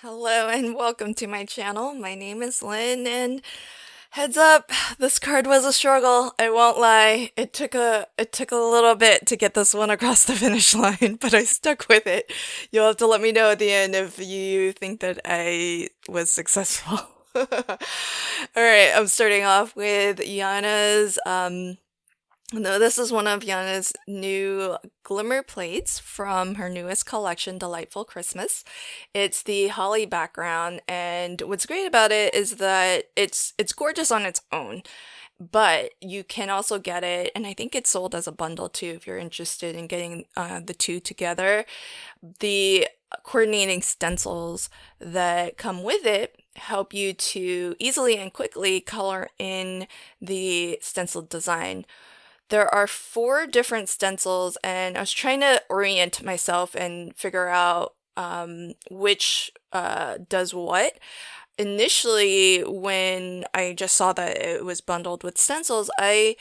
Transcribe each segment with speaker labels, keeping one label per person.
Speaker 1: Hello and welcome to my channel. My name is Lynn and heads up, this card was a struggle. I won't lie. It took a little bit to get this one across the finish line, but I stuck with it. You'll have to let me know at the end if you think that I was successful. All right, I'm starting off with Yana's no, this is one of Yana's new glimmer plates from her newest collection, Delightful Christmas. It's the holly background, and what's great about it is that it's gorgeous on its own, but you can also get it, and I think it's sold as a bundle too if you're interested in getting the two together. The coordinating stencils that come with it help you to easily and quickly color in the stencil design. There are four different stencils, and I was trying to orient myself and figure out which does what. Initially, when I just saw that it was bundled with stencils, I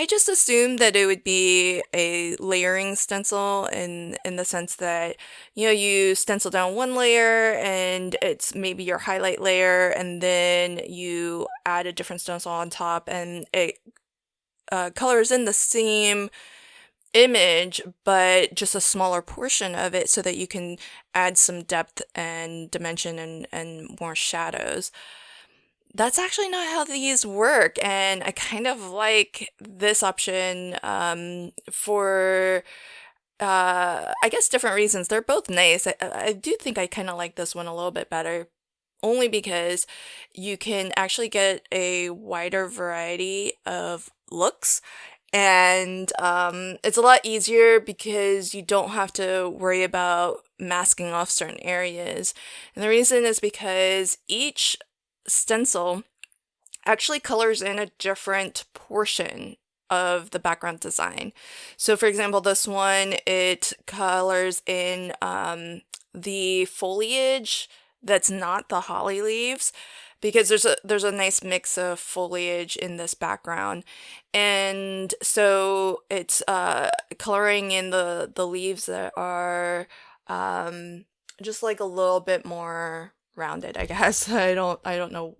Speaker 1: just assumed that it would be a layering stencil in the sense that, you stencil down one layer and it's maybe your highlight layer, and then you add a different stencil on top, and it colors in the same image, but just a smaller portion of it so that you can add some depth and dimension and more shadows. That's actually not how these work, and I kind of like this option for, I guess, different reasons. They're both nice. I do think I kind of like this one a little bit better. Only because you can actually get a wider variety of looks, and it's a lot easier because you don't have to worry about masking off certain areas. And the reason is because each stencil actually colors in a different portion of the background design. So for example, this one, it colors in the foliage that's not the holly leaves, because there's a nice mix of foliage in this background, and so it's coloring in the leaves that are just like a little bit more rounded, I guess. I don't know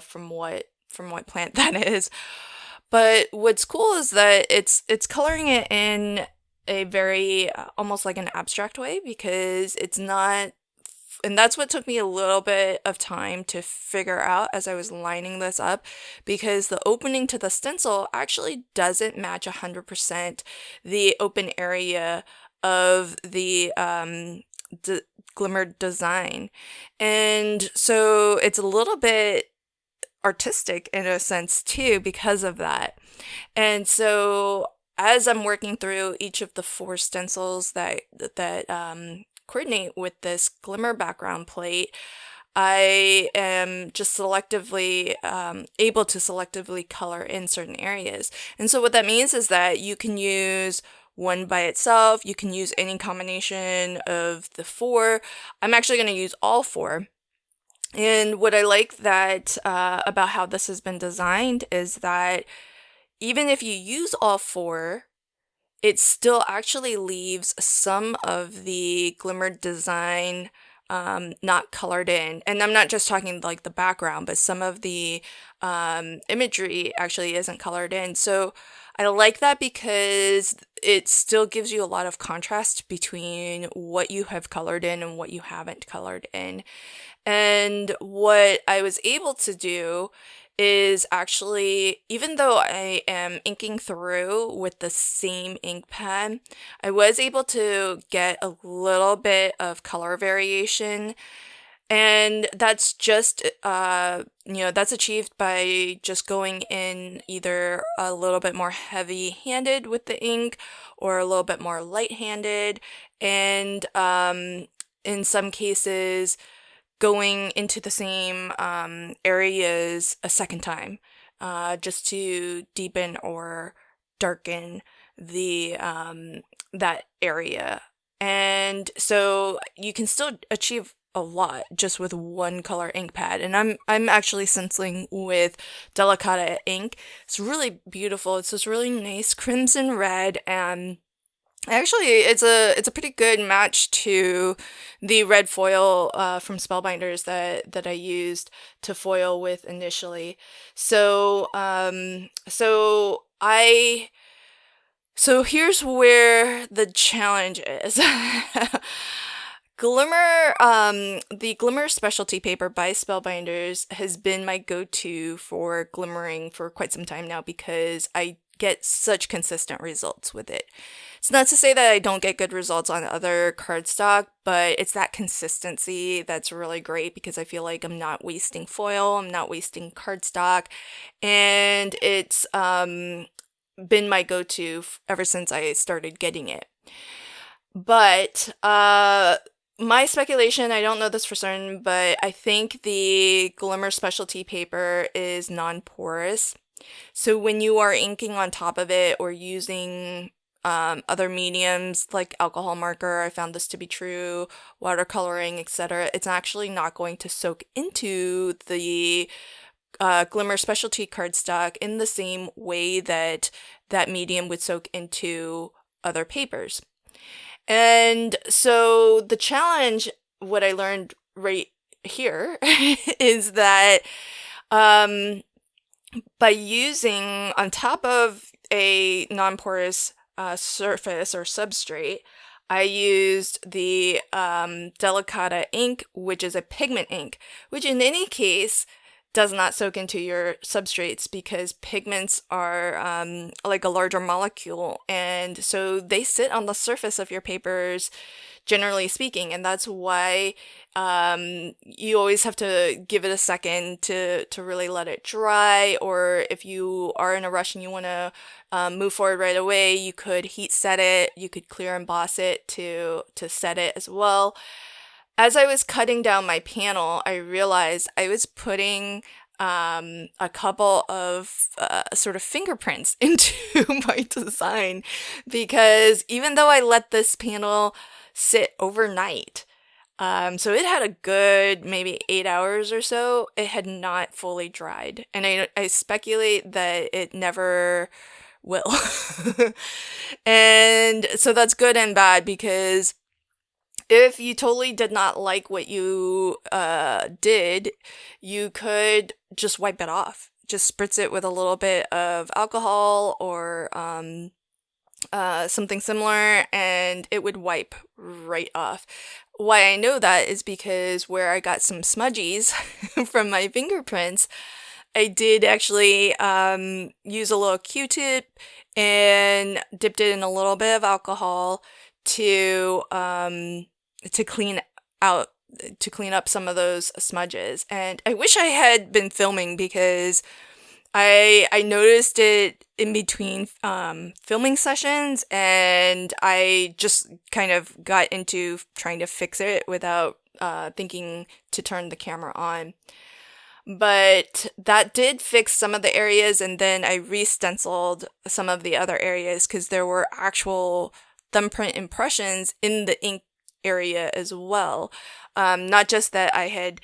Speaker 1: from what plant that is, but what's cool is that it's coloring it in a very almost like an abstract way, because it's not. And that's what took me a little bit of time to figure out as I was lining this up, because the opening to the stencil actually doesn't match 100% the open area of the glimmer design. And so it's a little bit artistic in a sense too because of that. And so as I'm working through each of the four stencils that coordinate with this glimmer background plate, I am just selectively able to selectively color in certain areas. And so what that means is that you can use one by itself, you can use any combination of the four. I'm actually going to use all four. And what I like that about how this has been designed is that even if you use all four, it still actually leaves some of the glimmer design not colored in. And I'm not just talking like the background, but some of the imagery actually isn't colored in. So I like that because it still gives you a lot of contrast between what you have colored in and what you haven't colored in. And what I was able to do is actually, even though I am inking through with the same ink pen, I was able to get a little bit of color variation. And that's just, that's achieved by just going in either a little bit more heavy-handed with the ink or a little bit more light-handed. And in some cases, going into the same areas a second time, just to deepen or darken the that area. And so you can still achieve a lot just with one color ink pad. And I'm actually stenciling with Delicata ink. It's really beautiful. It's this really nice crimson red, and Actually, it's a pretty good match to the red foil from Spellbinders that I used to foil with initially. So here's where the challenge is. The Glimmer specialty paper by Spellbinders has been my go-to for glimmering for quite some time now because I get such consistent results with it. It's not to say that I don't get good results on other cardstock, but it's that consistency that's really great because I feel like I'm not wasting foil, I'm not wasting cardstock, and it's been my go-to ever since I started getting it. But my speculation, I don't know this for certain, but I think the Glimmer specialty paper is non-porous. So when you are inking on top of it or using other mediums like alcohol marker, I found this to be true, watercoloring, etc., it's actually not going to soak into the Glimmer specialty cardstock in the same way that that medium would soak into other papers. And so the challenge, what I learned right here, is that um, by using on top of a non-porous surface or substrate, I used the Delicata ink, which is a pigment ink, which in any case does not soak into your substrates because pigments are like a larger molecule, and so they sit on the surface of your papers, generally speaking, and that's why you always have to give it a second to really let it dry, or if you are in a rush and you want to move forward right away, you could heat set it, you could clear emboss it to set it as well. As I was cutting down my panel, I realized I was putting a couple of sort of fingerprints into my design because even though I let this panel sit overnight, so it had a good maybe 8 hours or so, it had not fully dried. And I speculate that it never will. And so that's good and bad because if you totally did not like what you did, you could just wipe it off. Just spritz it with a little bit of alcohol or something similar, and it would wipe right off. Why I know that is because where I got some smudgies from my fingerprints, I did actually use a little Q-tip and dipped it in a little bit of alcohol to clean out to clean up some of those smudges. And I wish I had been filming because I noticed it in between filming sessions, and I just kind of got into trying to fix it without thinking to turn the camera on. But that did fix some of the areas, and then I re-stenciled some of the other areas because there were actual thumbprint impressions in the ink area as well. Not just that I had,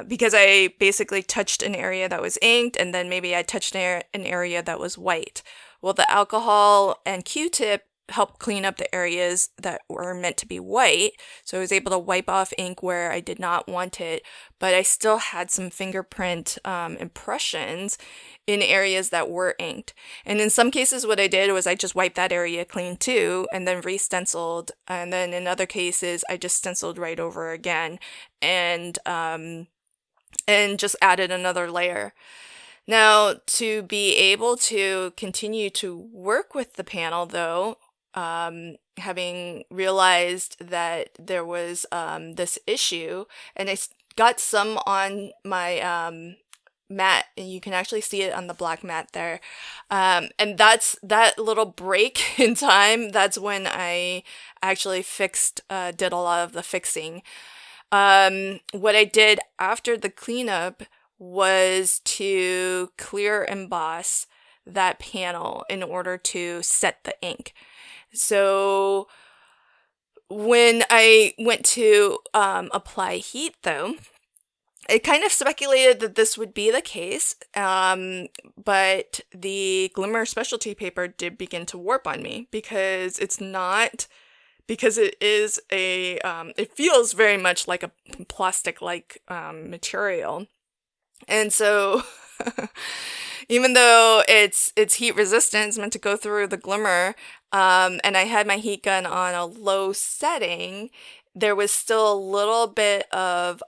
Speaker 1: because I basically touched an area that was inked and then maybe I touched an area that was white. Well, the alcohol and Q-tip helped clean up the areas that were meant to be white, so I was able to wipe off ink where I did not want it, but I still had some fingerprint impressions in areas that were inked. And in some cases what I did was I just wiped that area clean too and then re-stenciled, and then in other cases I just stenciled right over again and just added another layer. Now, to be able to continue to work with the panel though, having realized that there was this issue, and I got some on my mat, and you can actually see it on the black mat there. And that's that little break in time. That's when I actually did a lot of the fixing. What I did after the cleanup was to clear emboss that panel in order to set the ink. So when I went to apply heat though, it kind of speculated that this would be the case, but the Glimmer specialty paper did begin to warp on me because it's not, because it is it feels very much like a plastic-like material. And so even though it's heat resistant, it's meant to go through the Glimmer, and I had my heat gun on a low setting, there was still a little bit of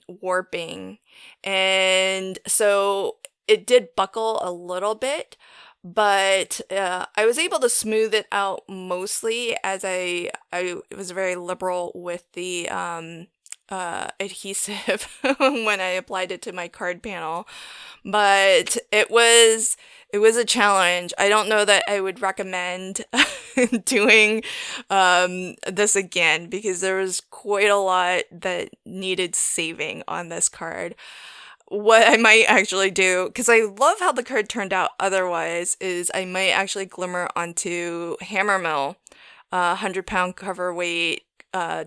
Speaker 1: warping. And so it did buckle a little bit, but I was able to smooth it out mostly as I was very liberal with the adhesive when I applied it to my card panel. But it was a challenge. I don't know that I would recommend doing this again because there was quite a lot that needed saving on this card. What I might actually do, because I love how the card turned out otherwise, is I might actually glimmer onto Hammermill, 100-pound cover weight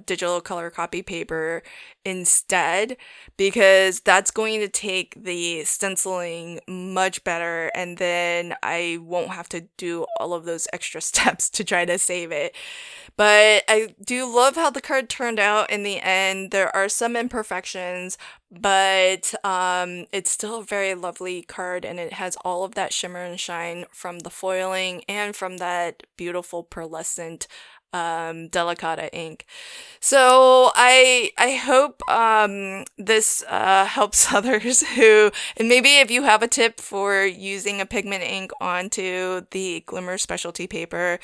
Speaker 1: digital color copy paper instead, because that's going to take the stenciling much better, and then I won't have to do all of those extra steps to try to save it. But I do love how the card turned out in the end. There are some imperfections, but it's still a very lovely card, and it has all of that shimmer and shine from the foiling and from that beautiful pearlescent delicata ink. So I hope this helps others who, and maybe if you have a tip for using a pigment ink onto the Glimmer specialty paper,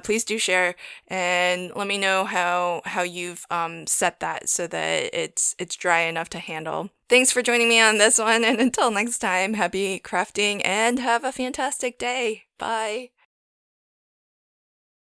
Speaker 1: please do share and let me know how you've set that so that it's dry enough to handle. Thanks for joining me on this one, and until next time, happy crafting and have a fantastic day. Bye.